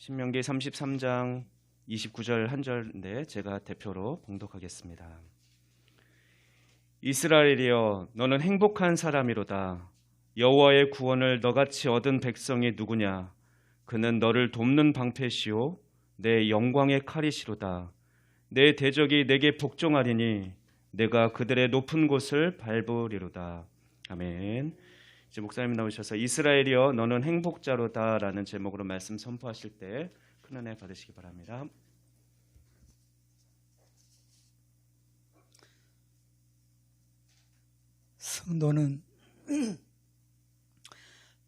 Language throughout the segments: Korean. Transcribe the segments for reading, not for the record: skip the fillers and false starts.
신명기 33장 29절 한 절인데 제가 대표로 봉독하겠습니다. 이스라엘이여 너는 행복한 사람이로다. 여호와의 구원을 너같이 얻은 백성이 누구냐? 그는 너를 돕는 방패시오 내 영광의 칼이시로다. 내 대적이 내게 복종하리니 내가 그들의 높은 곳을 밟으리로다. 아멘. 이제 목사님 나오셔서 이스라엘이여 너는 행복자로다 라는 제목으로 말씀 선포하실 때 큰 은혜 받으시기 바랍니다. 성도는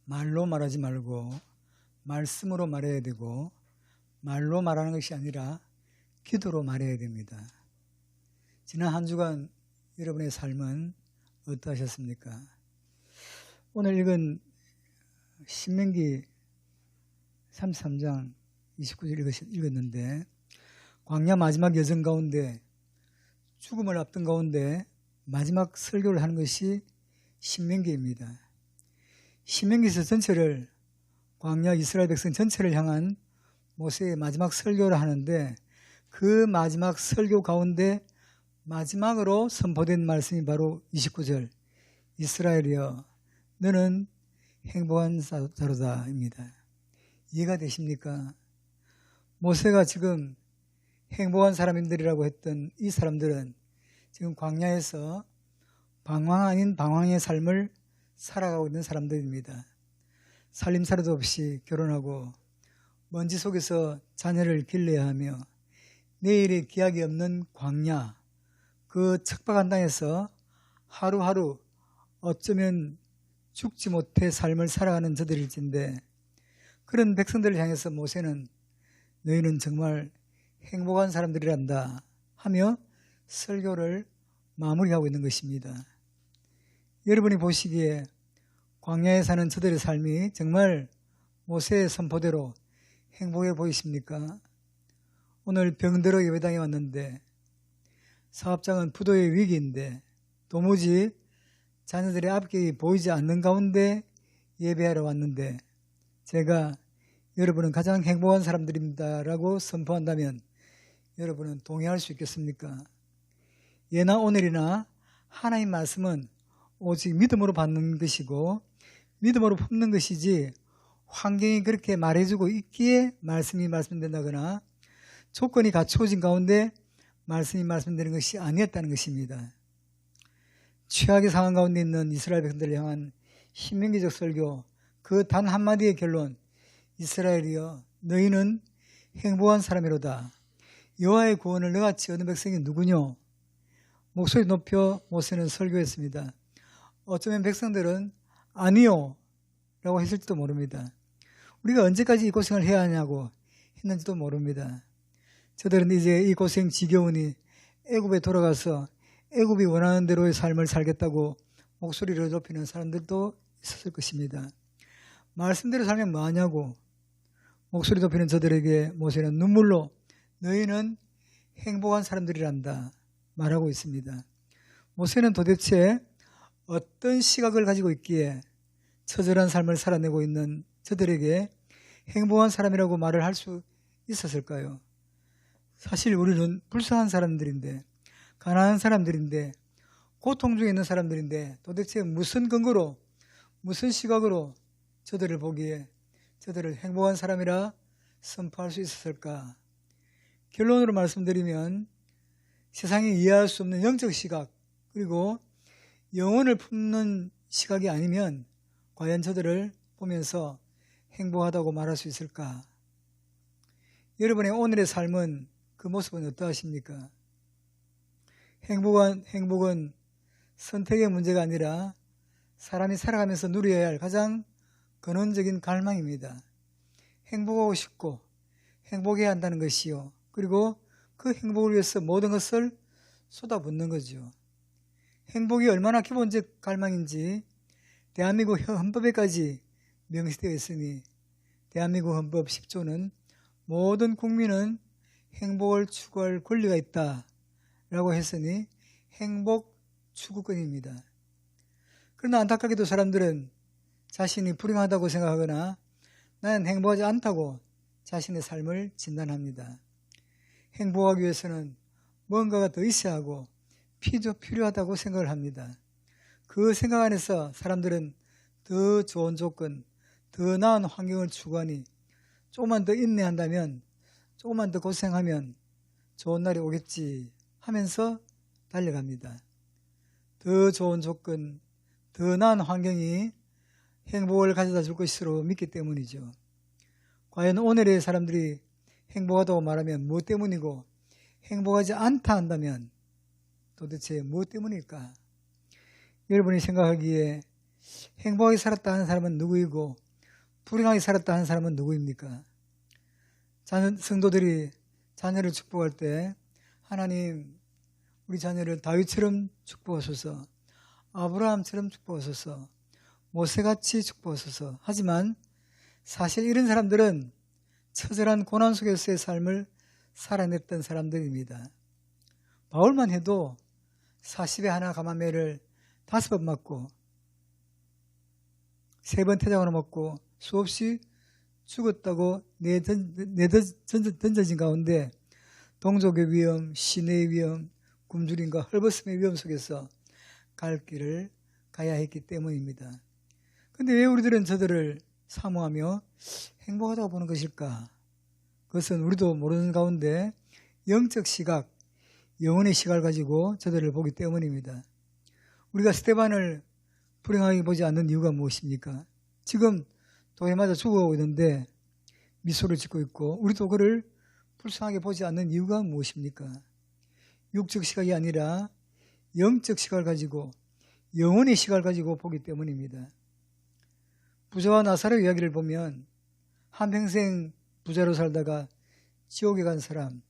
말로 말하지 말고 말씀으로 말해야 되고, 말로 말하는 것이 아니라 기도로 말해야 됩니다. 지난 한 주간 여러분의 삶은 어떠하셨습니까? 오늘 읽은 신명기 33장 29절 읽었는데, 광야 마지막 여정 가운데 죽음을 앞둔 가운데 마지막 설교를 하는 것이 신명기입니다. 신명기서 전체를, 광야 이스라엘 백성 전체를 향한 모세의 마지막 설교를 하는데, 그 마지막 설교 가운데 마지막으로 선포된 말씀이 바로 29절 이스라엘이여 너는 행복한 자로다입니다. 이해가 되십니까? 모세가 지금 행복한 사람들이라고 했던 이 사람들은 지금 광야에서 방황 아닌 방황의 삶을 살아가고 있는 사람들입니다. 살림살이도 없이 결혼하고 먼지 속에서 자녀를 길러야 하며 내일의 기약이 없는 광야, 그 척박한 땅에서 하루하루 어쩌면 죽지 못해 삶을 살아가는 저들일진데, 그런 백성들을 향해서 모세는 너희는 정말 행복한 사람들이란다 하며 설교를 마무리하고 있는 것입니다. 여러분이 보시기에 광야에 사는 저들의 삶이 정말 모세의 선포대로 행복해 보이십니까? 오늘 병들어 예배당에 왔는데, 사업장은 부도의 위기인데 도무지 자녀들의 앞길이 보이지 않는 가운데 예배하러 왔는데, 제가 여러분은 가장 행복한 사람들입니다 라고 선포한다면 여러분은 동의할 수 있겠습니까? 예나 오늘이나 하나님 말씀은 오직 믿음으로 받는 것이고 믿음으로 품는 것이지, 환경이 그렇게 말해주고 있기에 말씀이 말씀된다거나 조건이 갖추어진 가운데 말씀이 말씀되는 것이 아니었다는 것입니다. 최악의 상황 가운데 있는 이스라엘 백성들을 향한 신명기적 설교, 그 단 한마디의 결론, 이스라엘이여 너희는 행복한 사람이로다. 여호와의 구원을 너같이 얻은 백성이 누구뇨? 목소리 높여 모세는 설교했습니다. 어쩌면 백성들은 아니요 라고 했을지도 모릅니다. 우리가 언제까지 이 고생을 해야 하냐고 했는지도 모릅니다. 저들은 이제 이 고생 지겨우니 애굽에 돌아가서 애굽이 원하는 대로의 삶을 살겠다고 목소리를 높이는 사람들도 있었을 것입니다. 말씀대로 살면 뭐하냐고 목소리 높이는 저들에게 모세는 눈물로 너희는 행복한 사람들이란다 말하고 있습니다. 모세는 도대체 어떤 시각을 가지고 있기에 처절한 삶을 살아내고 있는 저들에게 행복한 사람이라고 말을 할 수 있었을까요? 사실 우리는 불쌍한 사람들인데, 가난한 사람들인데, 고통 중에 있는 사람들인데 도대체 무슨 근거로, 무슨 시각으로 저들을 보기에 저들을 행복한 사람이라 선포할 수 있었을까? 결론으로 말씀드리면 세상이 이해할 수 없는 영적 시각, 그리고 영혼을 품는 시각이 아니면 과연 저들을 보면서 행복하다고 말할 수 있을까? 여러분의 오늘의 삶은, 그 모습은 어떠하십니까? 행복은 선택의 문제가 아니라 사람이 살아가면서 누려야 할 가장 근원적인 갈망입니다. 행복하고 싶고 행복해야 한다는 것이요, 그리고 그 행복을 위해서 모든 것을 쏟아붓는 거죠. 행복이 얼마나 기본적 갈망인지 대한민국 헌법에까지 명시되어 있으니, 대한민국 헌법 10조는 모든 국민은 행복을 추구할 권리가 있다라고 했으니 행복 추구권입니다. 그러나 안타깝게도 사람들은 자신이 불행하다고 생각하거나 나는 행복하지 않다고 자신의 삶을 진단합니다. 행복하기 위해서는 뭔가가 더 있어야 하고 필요하다고 생각을 합니다. 그 생각 안에서 사람들은 더 좋은 조건, 더 나은 환경을 추구하니 조금만 더 인내한다면, 조금만 더 고생하면 좋은 날이 오겠지 하면서 달려갑니다. 더 좋은 조건, 더 나은 환경이 행복을 가져다 줄 것으로 믿기 때문이죠. 과연 오늘의 사람들이 행복하다고 말하면 무엇 때문이고 행복하지 않다 한다면 도대체 무엇 때문일까? 여러분이 생각하기에 행복하게 살았다 하는 사람은 누구이고 불행하게 살았다 하는 사람은 누구입니까? 성도들이 자녀를 축복할 때 하나님 우리 자녀를 다윗처럼 축복하소서, 아브라함처럼 축복하소서, 모세같이 축복하소서. 하지만 사실 이런 사람들은 처절한 고난 속에서의 삶을 살아냈던 사람들입니다. 바울만 해도 40에 하나 감암매를 5번 맞고 3번 태장으로 맞고 수없이 죽었다고 던져진 가운데 동족의 위험, 시내의 위험, 굶주림과 헐벗음의 위험 속에서 갈 길을 가야 했기 때문입니다. 그런데 왜 우리들은 저들을 사모하며 행복하다고 보는 것일까? 그것은 우리도 모르는 가운데 영적 시각, 영혼의 시각을 가지고 저들을 보기 때문입니다. 우리가 스데반을 불행하게 보지 않는 이유가 무엇입니까? 지금 돌에 맞아 죽어가고 있는데 미소를 짓고 있고 우리도 그를 불쌍하게 보지 않는 이유가 무엇입니까? 육적 시각이 아니라 영적 시각을 가지고 영혼의 시각을 가지고 보기 때문입니다. 부자와 나사로 이야기를 보면 한평생 부자로 살다가 지옥에 간 사람,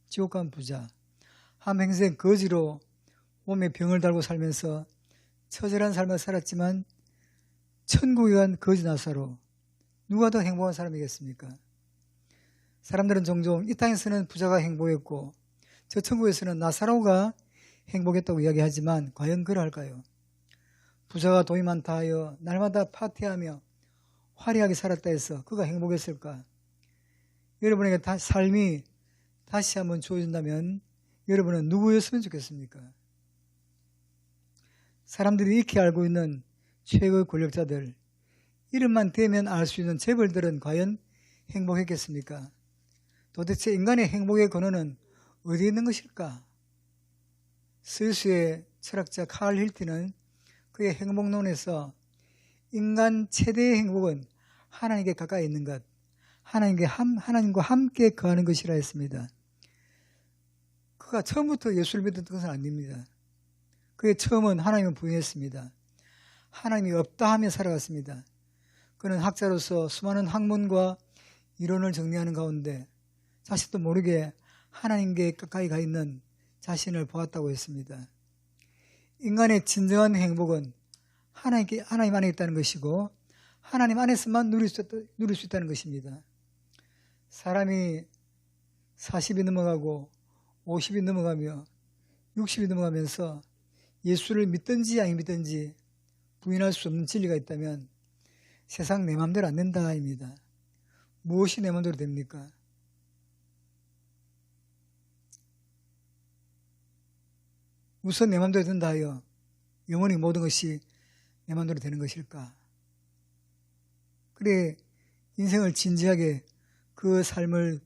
지옥 간 부자, 한평생 거지로 몸에 병을 달고 살면서 처절한 삶을 살았지만 천국에 간 거지 나사로, 누가 더 행복한 사람이겠습니까? 사람들은 종종 이 땅에서는 부자가 행복했고 저 천국에서는 나사로가 행복했다고 이야기하지만 과연 그럴까요? 부자가 돈이 많다 하여 날마다 파티하며 화려하게 살았다 해서 그가 행복했을까? 여러분에게 삶이 다시 한번 주어진다면 여러분은 누구였으면 좋겠습니까? 사람들이 익히 알고 있는 최고의 권력자들, 이름만 대면 알 수 있는 재벌들은 과연 행복했겠습니까? 도대체 인간의 행복의 근원은 어디에 있는 것일까? 스위스의 철학자 칼 힐트는 그의 행복론에서 인간 최대의 행복은 하나님께 가까이 있는 것, 하나님과 함께 거하는 것이라 했습니다. 그가 처음부터 예수를 믿었던 것은 아닙니다. 그의 처음은 하나님을 부인했습니다. 하나님이 없다 하며 살아갔습니다. 그는 학자로서 수많은 학문과 이론을 정리하는 가운데 자신도 모르게 하나님께 가까이 가 있는 자신을 보았다고 했습니다. 인간의 진정한 행복은 하나님 안에 있다는 것이고 하나님 안에서만 누릴 수 있다는 것입니다. 사람이 40이 넘어가고 50이 넘어가며 60이 넘어가면서 예수를 믿든지 안 믿든지 부인할 수 없는 진리가 있다면 세상 내 마음대로 안 된다입니다. 무엇이 내 마음대로 됩니까? 우선 내 마음대로 된다 하여 영원히 모든 것이 내 마음대로 되는 것일까? 그래 인생을 진지하게 그 삶을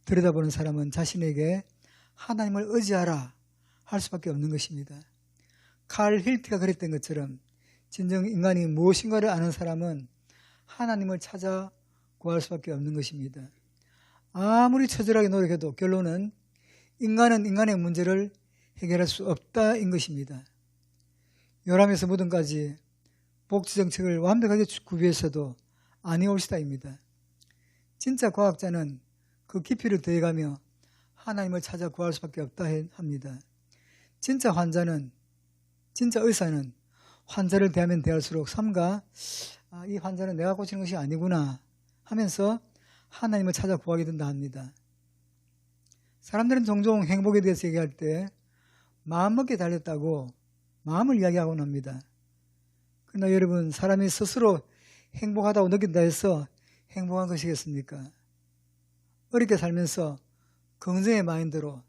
들여다보는 사람은 자신에게 하나님을 의지하라 할 수밖에 없는 것입니다. 칼 힐트가 그랬던 것처럼 진정 인간이 무엇인가를 아는 사람은 하나님을 찾아 구할 수밖에 없는 것입니다. 아무리 처절하게 노력해도 결론은 인간은 인간의 문제를 해결할 수 없다인 것입니다. 요람에서 무덤까지 복지정책을 완벽하게 구비해서도 아니 올시다입니다. 진짜 과학자는 그 깊이를 더해가며 하나님을 찾아 구할 수밖에 없다 합니다. 진짜 의사는 환자를 대하면 대할수록 삼가 이 환자는 내가 고치는 것이 아니구나 하면서 하나님을 찾아 구하게 된다 합니다. 사람들은 종종 행복에 대해서 얘기할 때 마음먹기에 달렸다고 마음을 이야기하곤 합니다. 그러나 여러분, 사람이 스스로 행복하다고 느낀다 해서 행복한 것이겠습니까? 어렵게 살면서 긍정의 마인드로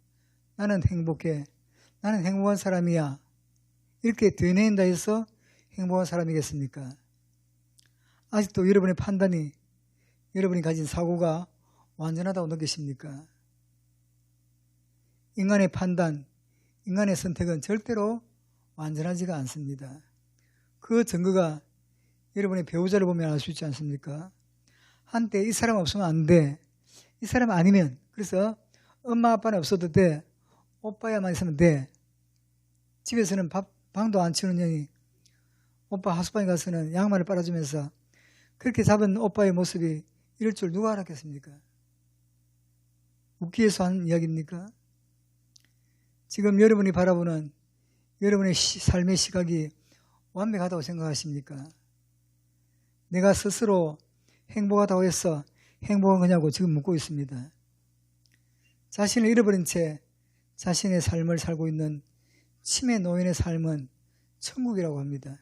나는 행복해, 나는 행복한 사람이야, 이렇게 되뇌인다 해서 행복한 사람이겠습니까? 아직도 여러분의 판단이, 여러분이 가진 사고가 완전하다고 느끼십니까? 인간의 판단, 인간의 선택은 절대로 완전하지가 않습니다. 그 증거가 여러분의 배우자를 보면 알 수 있지 않습니까? 한때 이 사람 없으면 안 돼, 이 사람 아니면, 그래서 엄마 아빠는 없어도 돼, 오빠야만 있으면 돼. 집에서는 방도 안 치우는 년이 오빠 하숙방에 가서는 양말을 빨아주면서 그렇게 잡은 오빠의 모습이 이럴 줄 누가 알았겠습니까? 웃기 위해서 한 이야기입니까? 지금 여러분이 바라보는 여러분의 삶의 시각이 완벽하다고 생각하십니까? 내가 스스로 행복하다고 해서 행복한 거냐고 지금 묻고 있습니다. 자신을 잃어버린 채 자신의 삶을 살고 있는 치매 노인의 삶은 천국이라고 합니다.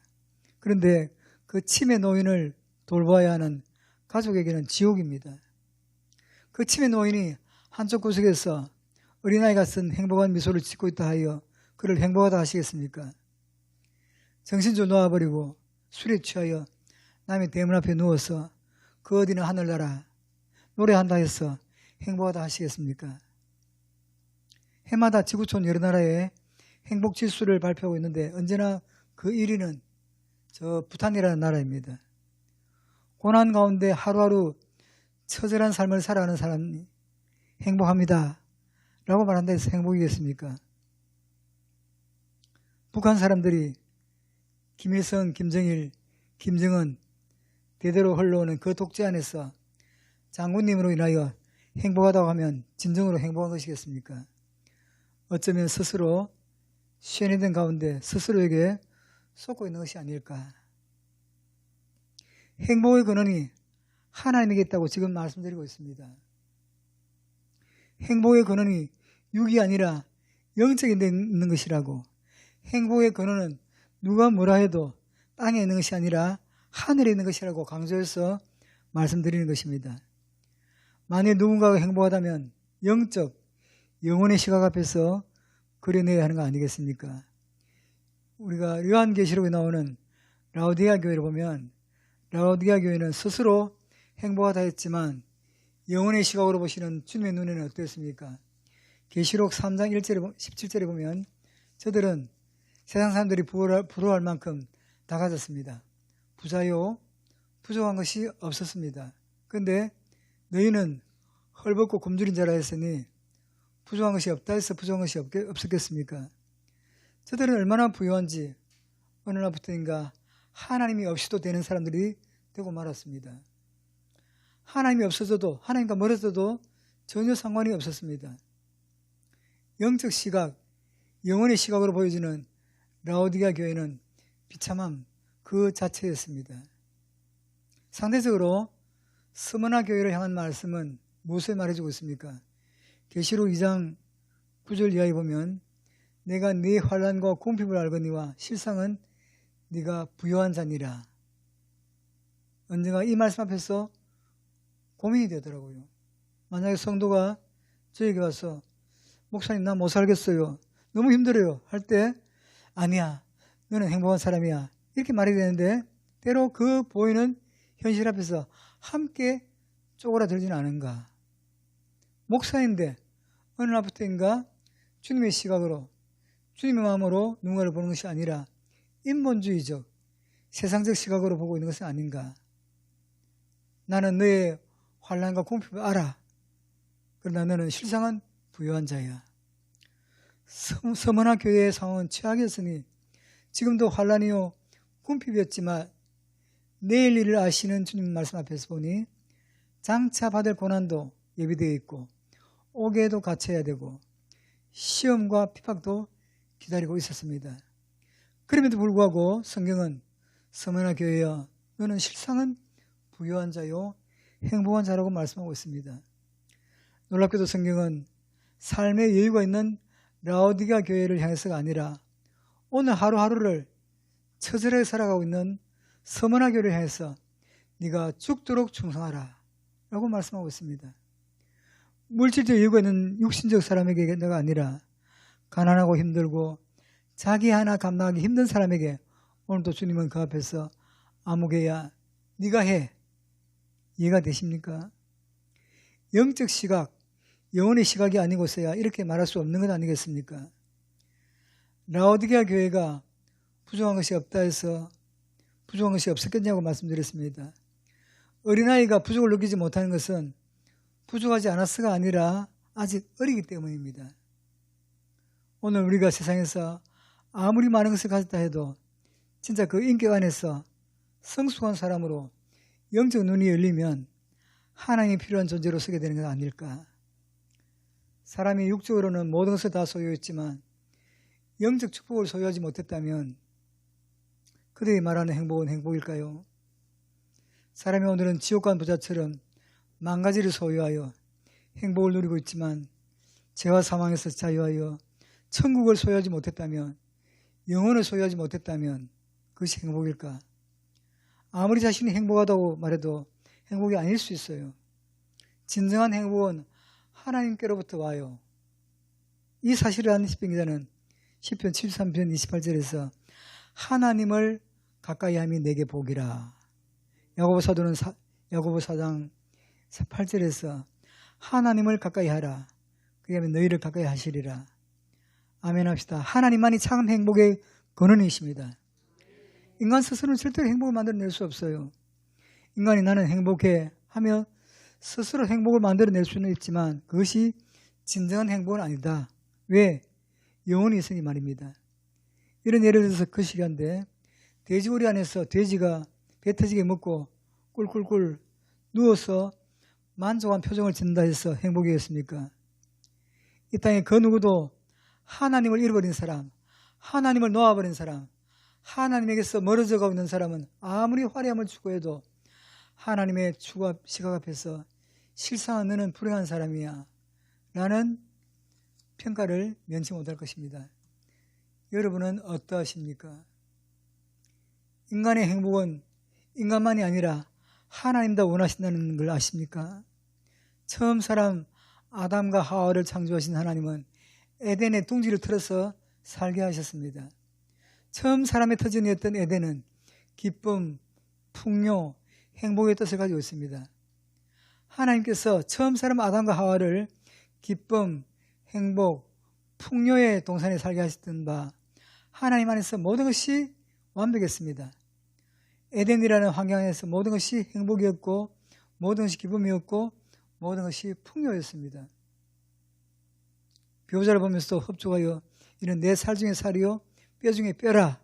그런데 그 치매 노인을 돌봐야 하는 가족에게는 지옥입니다. 그 치매 노인이 한쪽 구석에서 어린아이가 쓴 행복한 미소를 짓고 있다 하여 그를 행복하다 하시겠습니까? 정신줄 놓아버리고 술에 취하여 남의 대문 앞에 누워서 그 어디는 하늘나라 노래한다 해서 행복하다 하시겠습니까? 해마다 지구촌 여러 나라에 행복지수를 발표하고 있는데 언제나 그 1위는 저 부탄이라는 나라입니다. 고난 가운데 하루하루 처절한 삶을 살아가는 사람이 행복합니다 라고 말한다 해서 행복이겠습니까? 북한 사람들이 김일성, 김정일, 김정은 대대로 흘러오는 그 독재 안에서 장군님으로 인하여 행복하다고 하면 진정으로 행복한 것이겠습니까? 어쩌면 스스로 쇠뇌된 가운데 스스로에게 쏟고 있는 것이 아닐까. 행복의 근원이 하나님에게 있다고 지금 말씀드리고 있습니다. 행복의 근원이 육이 아니라 영적에 있는 것이라고. 행복의 근원은 누가 뭐라 해도 땅에 있는 것이 아니라 하늘에 있는 것이라고 강조해서 말씀드리는 것입니다. 만일 누군가가 행복하다면 영적, 영혼의 시각 앞에서 그려내야 하는 거 아니겠습니까? 우리가 요한계시록에 나오는 라오디게아 교회를 보면 라오디게아 교회는 스스로 행복하다 했지만 영혼의 시각으로 보시는 주님의 눈에는 어땠습니까? 계시록 3장 1절에 17절에 보면 저들은 세상 사람들이 부러워할 만큼 다 가졌습니다. 부자요 부족한 것이 없었습니다. 그런데 너희는 헐벗고 굶주린 자라 했으니 부족한 것이 없다 해서 부족한 것이 없었겠습니까? 저들은 얼마나 부유한지 어느 날부터인가 하나님이 없이도 되는 사람들이 되고 말았습니다. 하나님이 없어져도 하나님과 멀어져도 전혀 상관이 없었습니다. 영적 시각, 영혼의 시각으로 보여지는 라오디게아 교회는 비참함 그 자체였습니다. 상대적으로 스무나 교회를 향한 말씀은 무엇을 말해주고 있습니까? 계시록 2장 9절 이하에 보면 내가 네 환난과 궁핍을 알거니와 실상은 네가 부요한 자니라. 언젠가 이 말씀 앞에서 고민이 되더라고요. 만약에 성도가 저에게 와서 목사님 나 못 살겠어요, 너무 힘들어요 할 때 아니야 너는 행복한 사람이야 이렇게 말이 되는데 때로 그 보이는 현실 앞에서 함께 쪼그라들지는 않은가. 목사인데 어느 날부터인가 주님의 시각으로 주님의 마음으로 누군가를 보는 것이 아니라 인본주의적 세상적 시각으로 보고 있는 것은 아닌가. 나는 너의 환난과 궁핍을 알아. 그러나 너는 실상은 부유한 자야. 서머나 교회의 상황은 최악이었으니 지금도 환난이요 궁핍이었지만 내일 일을 아시는 주님 말씀 앞에서 보니 장차 받을 고난도 예비되어 있고 옥에도 갇혀야 되고 시험과 핍박도 기다리고 있었습니다. 그럼에도 불구하고 성경은 서머나 교회여 너는 실상은 부유한 자요 행복한 자라고 말씀하고 있습니다. 놀랍게도 성경은 삶의 여유가 있는 라오디게아 교회를 향해서가 아니라 오늘 하루하루를 처절하게 살아가고 있는 서머나 교회를 향해서 네가 죽도록 충성하라 라고 말씀하고 있습니다. 물질적 여유가 있는 육신적 사람에게가 아니라 가난하고 힘들고 자기 하나 감당하기 힘든 사람에게 오늘도 주님은 그 앞에서 아무개야 네가 해. 이해가 되십니까? 영적 시각, 영혼의 시각이 아니고서야 이렇게 말할 수 없는 것 아니겠습니까? 라오디게아 교회가 부족한 것이 없다 해서 부족한 것이 없었겠냐고 말씀드렸습니다. 어린아이가 부족을 느끼지 못하는 것은 부족하지 않았어가 아니라 아직 어리기 때문입니다. 오늘 우리가 세상에서 아무리 많은 것을 가졌다 해도 진짜 그 인격 안에서 성숙한 사람으로 영적 눈이 열리면 하나님이 필요한 존재로 서게 되는 것 아닐까. 사람이 육적으로는 모든 것을 다 소유했지만 영적 축복을 소유하지 못했다면 그들이 말하는 행복은 행복일까요? 사람이 오늘은 지옥 간 부자처럼 만 가지를 소유하여 행복을 누리고 있지만 죄와 사망에서 자유하여 천국을 소유하지 못했다면, 영혼을 소유하지 못했다면 그것이 행복일까? 아무리 자신이 행복하다고 말해도 행복이 아닐 수 있어요. 진정한 행복은 하나님께로부터 와요. 이 사실을 아는 시편 기자는 시편 73편 28절에서 하나님을 가까이 함이 내게 복이라. 야고보 사도는 야고보 4장 8절에서 하나님을 가까이 하라. 그러면 너희를 가까이 하시리라. 아멘 합시다. 하나님만이 참 행복의 근원이십니다. 인간 스스로는 절대로 행복을 만들어낼 수 없어요. 인간이 나는 행복해 하며 스스로 행복을 만들어낼 수는 있지만 그것이 진정한 행복은 아니다. 왜? 영혼이 있으니 말입니다. 이런 예를 들어서 그 시간대 돼지우리 안에서 돼지가 배 터지게 먹고 꿀꿀꿀 누워서 만족한 표정을 짓는다 해서 행복이었습니까? 이 땅에 그 누구도 하나님을 잃어버린 사람, 하나님을 놓아버린 사람, 하나님에게서 멀어져 가고 있는 사람은 아무리 화려함을 추구해도 하나님의 시각 앞에서 실상은 너는 불행한 사람이야 라는 평가를 면치 못할 것입니다. 여러분은 어떠하십니까? 인간의 행복은 인간만이 아니라 하나님도 원하신다는 걸 아십니까? 처음 사람 아담과 하와를 창조하신 하나님은 에덴의 둥지를 틀어서 살게 하셨습니다. 처음 사람의 터전이었던 에덴은 기쁨, 풍요, 행복의 뜻을 가지고 있습니다. 하나님께서 처음 사람 아담과 하와를 기쁨, 행복, 풍요의 동산에 살게 하셨던 바 하나님 안에서 모든 것이 완벽했습니다. 에덴이라는 환경 안에서 모든 것이 행복이었고 모든 것이 기쁨이었고 모든 것이 풍요였습니다. 배우자를 보면서도 흡족하여 이는 내 살 중에 살이요 뼈 중에 뼈라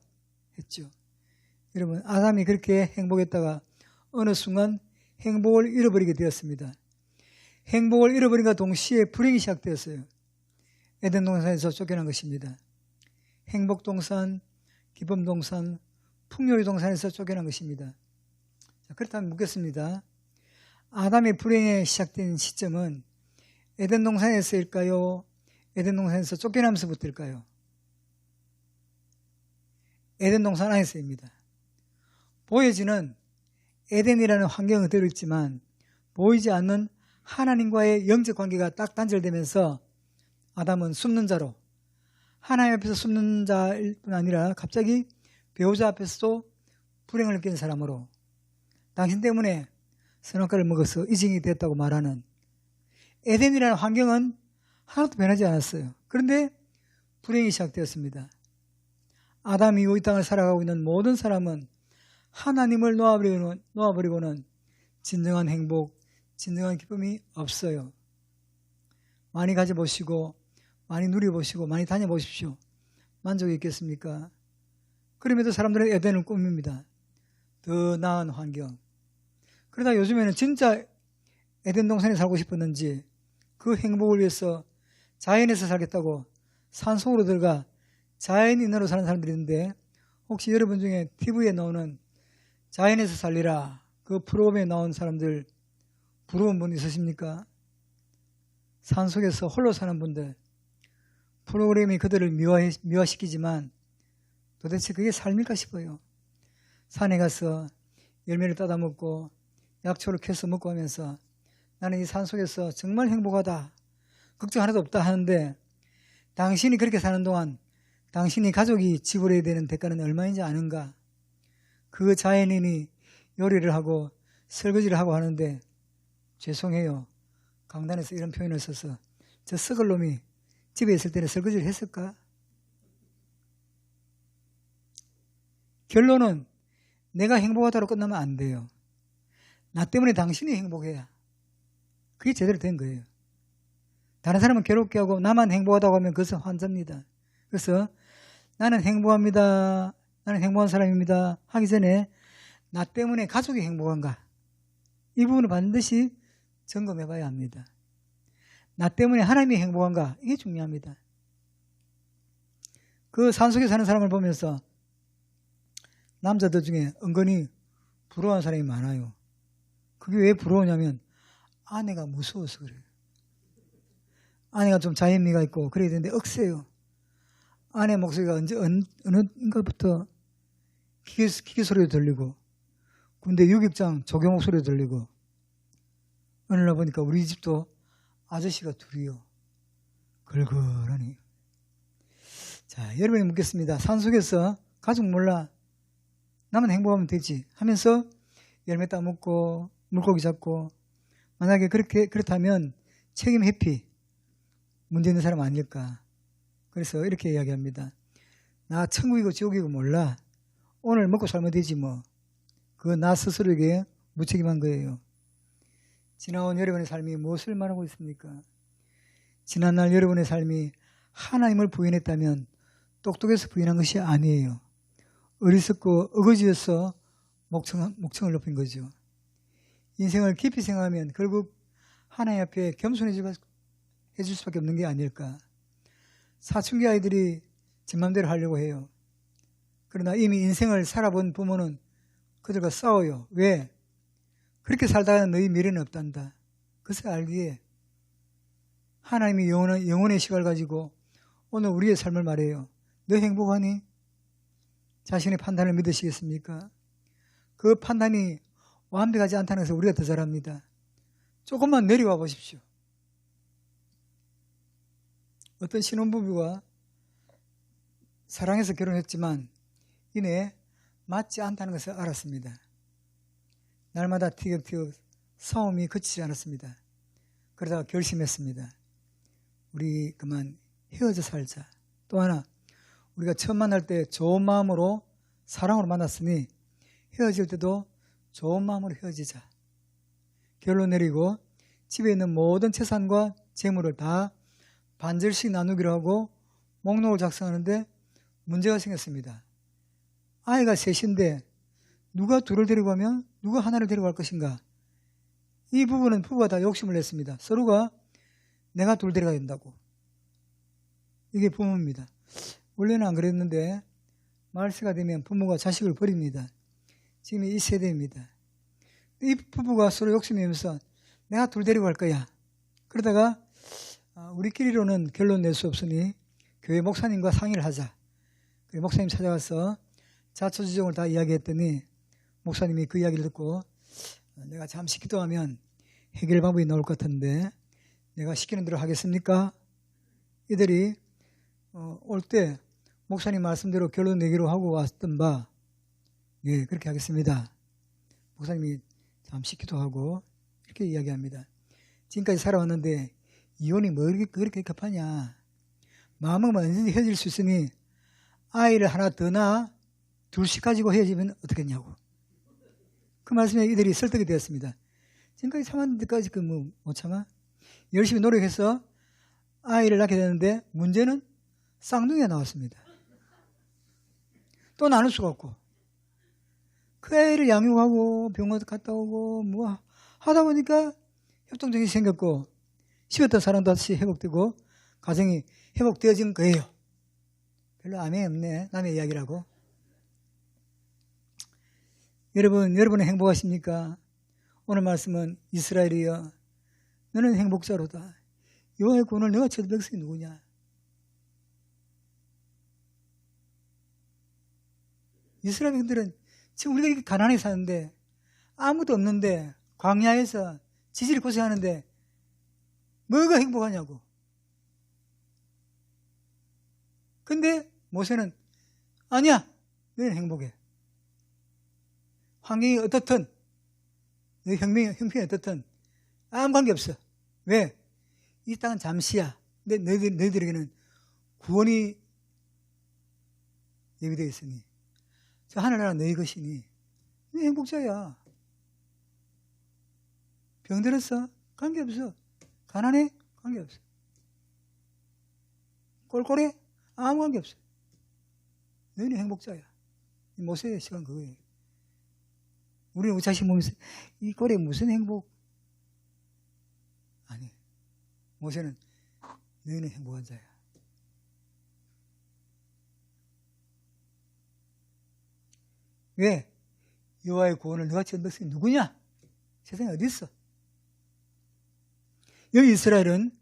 했죠. 여러분 아담이 그렇게 행복했다가 어느 순간 행복을 잃어버리게 되었습니다. 행복을 잃어버린과 동시에 불행이 시작되었어요. 에덴 동산에서 쫓겨난 것입니다. 행복 동산, 기쁨 동산, 풍요의 동산에서 쫓겨난 것입니다. 자, 그렇다면 묻겠습니다. 아담의 불행이 시작된 시점은 에덴 동산에서일까요? 에덴 동산에서 쫓겨나면서부터일까요? 에덴 동산 안에서입니다. 보여지는 에덴이라는 환경은 그대로 있지만 보이지 않는 하나님과의 영적 관계가 딱 단절되면서 아담은 숨는 자로 하나님 앞에서 숨는 자일 뿐 아니라 갑자기 배우자 앞에서도 불행을 느끼는 사람으로 당신 때문에 선악과를 먹어서 이징이 됐다고 말하는 에덴이라는 환경은 하나도 변하지 않았어요. 그런데 불행이 시작되었습니다. 아담 이후 이 땅을 살아가고 있는 모든 사람은 하나님을 놓아버리고는 진정한 행복, 진정한 기쁨이 없어요. 많이 가져보시고 많이 누려보시고 많이 다녀보십시오. 만족이 있겠습니까? 그럼에도 사람들은 에덴을 꿈입니다. 더 나은 환경. 그러다 요즘에는 진짜 에덴 동산에 살고 싶었는지 그 행복을 위해서 자연에서 살겠다고 산속으로 들어가 자연인으로 사는 사람들이 있는데 혹시 여러분 중에 TV에 나오는 자연에서 살리라 그 프로그램에 나온 사람들 부러운 분 있으십니까? 산속에서 홀로 사는 분들 프로그램이 그들을 미화시키지만 도대체 그게 삶일까 싶어요. 산에 가서 열매를 따다 먹고 약초를 캐서 먹고 하면서 나는 이 산속에서 정말 행복하다 걱정 하나도 없다 하는데 당신이 그렇게 사는 동안 당신이 가족이 지불해야 되는 대가는 얼마인지 아는가? 그 자연인이 요리를 하고 설거지를 하고 하는데 죄송해요. 강단에서 이런 표현을 써서 저 썩을 놈이 집에 있을 때는 설거지를 했을까? 결론은 내가 행복하다로 끝나면 안 돼요. 나 때문에 당신이 행복해야. 그게 제대로 된 거예요. 다른 사람은 괴롭게 하고 나만 행복하다고 하면 그것은 환자입니다. 그래서 나는 행복합니다. 나는 행복한 사람입니다. 하기 전에 나 때문에 가족이 행복한가? 이 부분을 반드시 점검해 봐야 합니다. 나 때문에 하나님이 행복한가? 이게 중요합니다. 그 산속에 사는 사람을 보면서 남자들 중에 은근히 부러워하는 사람이 많아요. 그게 왜 부러우냐면 아내가 무서워서 그래요. 아내가 좀 자연미가 있고 그래야 되는데 억세요. 아내 목소리가 어느인가부터 기계 소리도 들리고 군대 유격장 조교 목소리도 들리고 어느 날 보니까 우리 집도 아저씨가 둘이요. 걸걸하니. 자, 여러분이 묻겠습니다. 산속에서 가족 몰라 나만 행복하면 되지 하면서 열매 따먹고 물고기 잡고 만약에 그렇다면 책임 회피 문제 있는 사람 아닐까. 그래서 이렇게 이야기합니다. 나 천국이고 지옥이고 몰라. 오늘 먹고 살면 되지 뭐. 그거 나 스스로에게 무책임한 거예요. 지나온 여러분의 삶이 무엇을 말하고 있습니까? 지난날 여러분의 삶이 하나님을 부인했다면 똑똑해서 부인한 것이 아니에요. 어리석고 어거지여서 목청을 높인 거죠. 인생을 깊이 생각하면 결국 하나님 앞에 겸손해질 수밖에 없는 게 아닐까. 사춘기 아이들이 제 맘대로 하려고 해요. 그러나 이미 인생을 살아본 부모는 그들과 싸워요. 왜? 그렇게 살다가 너희 미래는 없단다. 그것을 알기에 하나님이 영혼의 시각을 가지고 오늘 우리의 삶을 말해요. 너 행복하니? 자신의 판단을 믿으시겠습니까? 그 판단이 완벽하지 않다는 것을 우리가 더 잘합니다. 조금만 내려와 보십시오. 어떤 신혼부부가 사랑해서 결혼했지만 이내 맞지 않다는 것을 알았습니다. 날마다 티격태격 싸움이 그치지 않았습니다. 그러다가 결심했습니다. 우리 그만 헤어져 살자. 또 하나, 우리가 처음 만날 때 좋은 마음으로 사랑으로 만났으니 헤어질 때도 좋은 마음으로 헤어지자. 결론 내리고 집에 있는 모든 재산과 재물을 다 반절씩 나누기로 하고 목록을 작성하는데 문제가 생겼습니다. 아이가 셋인데 누가 둘을 데리고 가면 누가 하나를 데리고 갈 것인가? 이 부분은 부부가 다 욕심을 냈습니다. 서로가 내가 둘 데려가야 된다고. 이게 부모입니다. 원래는 안 그랬는데 말세가 되면 부모가 자식을 버립니다. 지금 이 세대입니다. 이 부부가 서로 욕심내면서 내가 둘 데리고 갈 거야. 그러다가 우리끼리로는 결론 낼 수 없으니 교회 목사님과 상의를 하자. 목사님 찾아가서 자초지종을 다 이야기했더니 목사님이 그 이야기를 듣고 내가 잠시 기도하면 해결 방법이 나올 것 같은데 내가 시키는 대로 하겠습니까? 이들이 올 때 목사님 말씀대로 결론 내기로 하고 왔던 바 예, 그렇게 하겠습니다. 목사님이 잠시 기도하고 이렇게 이야기합니다. 지금까지 살아왔는데 이혼이 뭐 그렇게 급하냐. 마음은 언제든지 헤어질 수 있으니 아이를 하나 더 낳아 둘씩 가지고 헤어지면 어떻겠냐고. 그 말씀에 이들이 설득이 되었습니다. 지금까지 참았는데까지 못 참아? 열심히 노력해서 아이를 낳게 되는데 문제는 쌍둥이가 나왔습니다. 또 나눌 수가 없고 그 애를 양육하고 병원 갔다 오고 뭐 하다 보니까 협동정이 생겼고 식었던 사랑도 다시 회복되고 가정이 회복되어진 거예요. 별로 암이 없네. 남의 이야기라고. 여러분은 행복하십니까? 오늘 말씀은 이스라엘이여 너는 행복자로다. 여호와의 구원을 너가 찾을 백성이 누구냐? 이스라엘 백성들은 지금 우리가 이렇게 가난하게 사는데 아무도 없는데 광야에서 지질 고생하는데 뭐가 행복하냐고. 근데 모세는 아니야, 너는 행복해. 환경이 어떻든 너 형편이 어떻든 아무 관계없어. 왜? 이 땅은 잠시야. 근데 너희들에게는 구원이 예비되어 있으니 저 하늘나라 너희 것이니 너 행복자야. 병들었어? 관계없어. 가난해? 관계없어. 꼴꼴해? 아무 관계없어. 너희는 행복자야. 모세의 시간 그거예요. 우리는 우리 자식 보면서 이 꼴에 무슨 행복? 아니, 모세는 너희는 행복한 자야. 왜? 여호와의 구원을 너같이 얻은 백성이 누구냐? 세상에 어디 있어? 여기 이스라엘은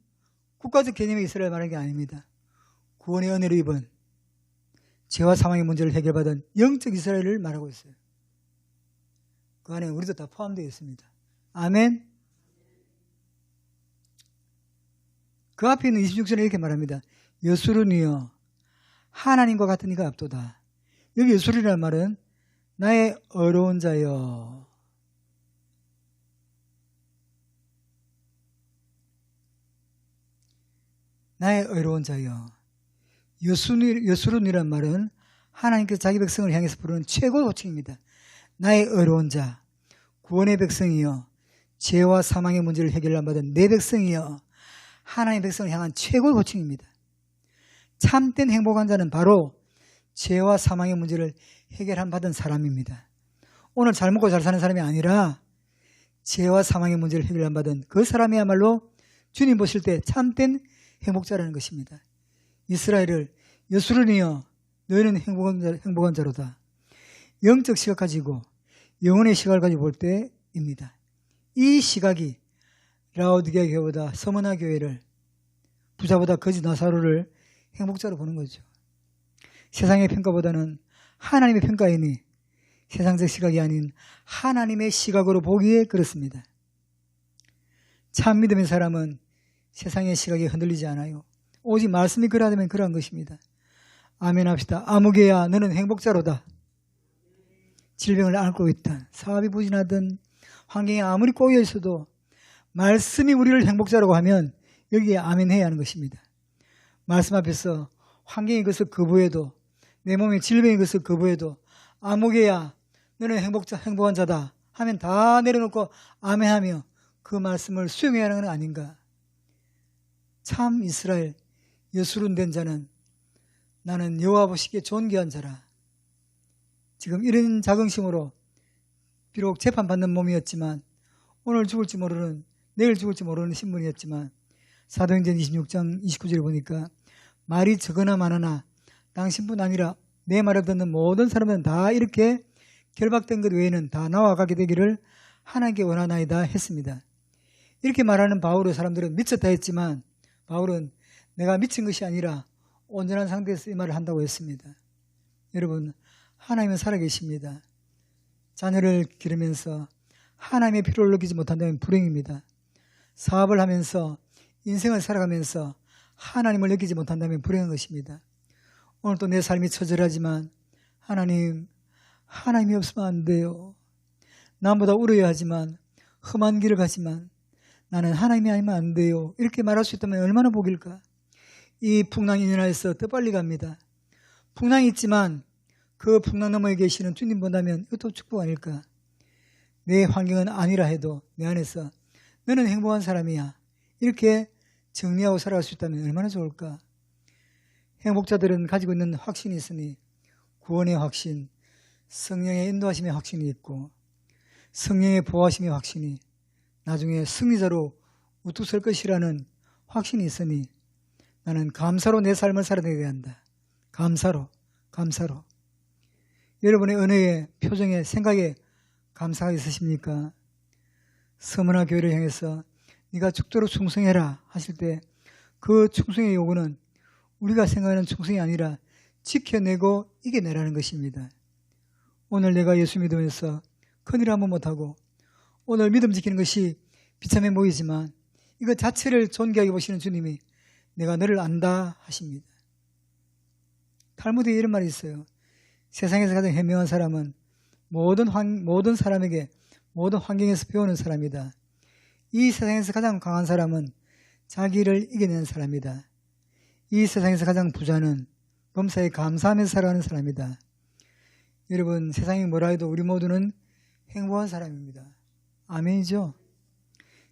국가적 개념의 이스라엘 말하는 게 아닙니다. 구원의 은혜를 입은 죄와 사망의 문제를 해결받은 영적 이스라엘을 말하고 있어요. 그 안에 우리도 다 포함되어 있습니다. 아멘. 그 앞에 있는 26절에 이렇게 말합니다. 여수르니여 하나님과 같은 이가 없도다. 여기 여수르라는 말은 나의 어려운 자여. 나의 어려운 자여. 여수르니라는 말은 하나님께서 자기 백성을 향해서 부르는 최고의 호칭입니다. 나의 어려운 자, 구원의 백성이여, 죄와 사망의 문제를 해결한 받은 내 백성이여, 하나님의 백성을 향한 최고의 호칭입니다. 참된 행복한 자는 바로 죄와 사망의 문제를 해결한 받은 사람입니다. 오늘 잘 먹고 잘 사는 사람이 아니라 죄와 사망의 문제를 해결한 받은 그 사람이야말로 주님 보실 때 참된 행복자라는 것입니다. 이스라엘을 여수르니여 너희는 행복한 자로다. 영적 시각 가지고 영혼의 시각을 가지고 볼 때입니다. 이 시각이 라오디게아 교회보다 서머나 교회를, 부자보다 거지 나사로를 행복자로 보는 거죠. 세상의 평가보다는 하나님의 평가이니 세상적 시각이 아닌 하나님의 시각으로 보기에 그렇습니다. 참 믿음의 사람은 세상의 시각에 흔들리지 않아요. 오직 말씀이 그러하다면 그러한 것입니다. 아멘 합시다. 아무개야 너는 행복자로다. 질병을 앓고 있다, 사업이 부진하든 환경이 아무리 꼬여 있어도 말씀이 우리를 행복자라고 하면 여기에 아멘 해야 하는 것입니다. 말씀 앞에서 환경의 것을 거부해도, 내 몸의 질병의 것을 거부해도 아무개야 너는 행복한 자다 하면 다 내려놓고 아멘하며 그 말씀을 수용해야 하는 건 아닌가. 참 이스라엘 여수른 된 자는 나는 여호와 보시기에 존귀한 자라. 지금 이런 자긍심으로 비록 재판받는 몸이었지만, 오늘 죽을지 모르는, 내일 죽을지 모르는 신분이었지만, 사도행전 26장 29절에 보니까 말이 적으나 많으나 당신뿐 아니라 내 말을 듣는 모든 사람들은 다 이렇게 결박된 것 외에는 다 나와 가게 되기를 하나님께 원하나이다 했습니다. 이렇게 말하는 바울의 사람들은 미쳤다 했지만, 바울은 내가 미친 것이 아니라 온전한 상태에서 이 말을 한다고 했습니다. 여러분, 하나님은 살아계십니다. 자녀를 기르면서 하나님의 필요를 느끼지 못한다면 불행입니다. 사업을 하면서 인생을 살아가면서 하나님을 느끼지 못한다면 불행한 것입니다. 오늘 또 내 삶이 처절하지만 하나님이 없으면 안 돼요. 남보다 울어야 하지만, 험한 길을 가지만 나는 하나님이 아니면 안 돼요. 이렇게 말할 수 있다면 얼마나 복일까. 이 풍랑이 인하여서 더 빨리 갑니다. 풍랑이 있지만 그 풍랑 너머에 계시는 주님 본다면 이것도 축복 아닐까. 내 환경은 아니라 해도 내 안에서 너는 행복한 사람이야, 이렇게 정리하고 살아갈 수 있다면 얼마나 좋을까. 행복자들은 가지고 있는 확신이 있으니 구원의 확신, 성령의 인도하심의 확신이 있고 성령의 보호하심의 확신이 나중에 승리자로 우뚝 설 것이라는 확신이 있으니 나는 감사로 내 삶을 살아내야 한다. 감사로. 여러분의 은혜에, 표정에, 생각에 감사가 있으십니까? 서머나 교회를 향해서 네가 죽도록 충성해라 하실 때 그 충성의 요구는 우리가 생각하는 충성이 아니라 지켜내고 이겨내라는 것입니다. 오늘 내가 예수 믿으면서 큰일 한번 못하고 오늘 믿음 지키는 것이 비참해 보이지만 이것 자체를 존귀하게 보시는 주님이 내가 너를 안다 하십니다. 탈무드에 이런 말이 있어요. 세상에서 가장 현명한 사람은 모든 사람에게 모든 환경에서 배우는 사람이다. 이 세상에서 가장 강한 사람은 자기를 이겨내는 사람이다. 이 세상에서 가장 부자는 범사에 감사하면서 살아가는 사람이다. 여러분, 세상이 뭐라 해도 우리 모두는 행복한 사람입니다. 아멘이죠?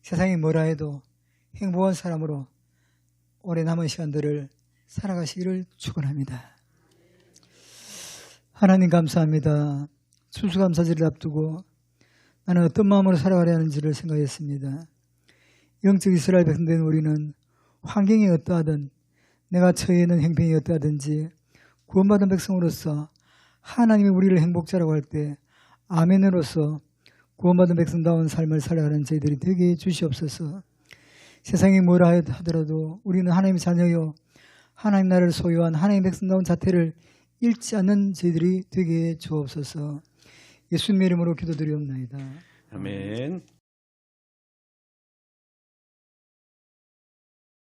세상이 뭐라 해도 행복한 사람으로 오래 남은 시간들을 살아가시기를 축원합니다. 하나님 감사합니다. 추수감사절을 앞두고 나는 어떤 마음으로 살아가려 하는지를 생각했습니다. 영적 이스라엘 백성된 우리는 환경이 어떠하든 내가 처해 있는 형편이 어떠하든지 구원받은 백성으로서 하나님이 우리를 행복자라고 할 때 아멘으로서 구원받은 백성다운 삶을 살아가는 저희들이 되게 해주시옵소서. 세상이 뭐라 하더라도 우리는 하나님의 자녀요 하나님 나라를 소유한 하나님 백성다운 자태를 잃지 않는 저희들이 되게 해 주옵소서. 예수님의 이름으로 기도드리옵나이다. 아멘.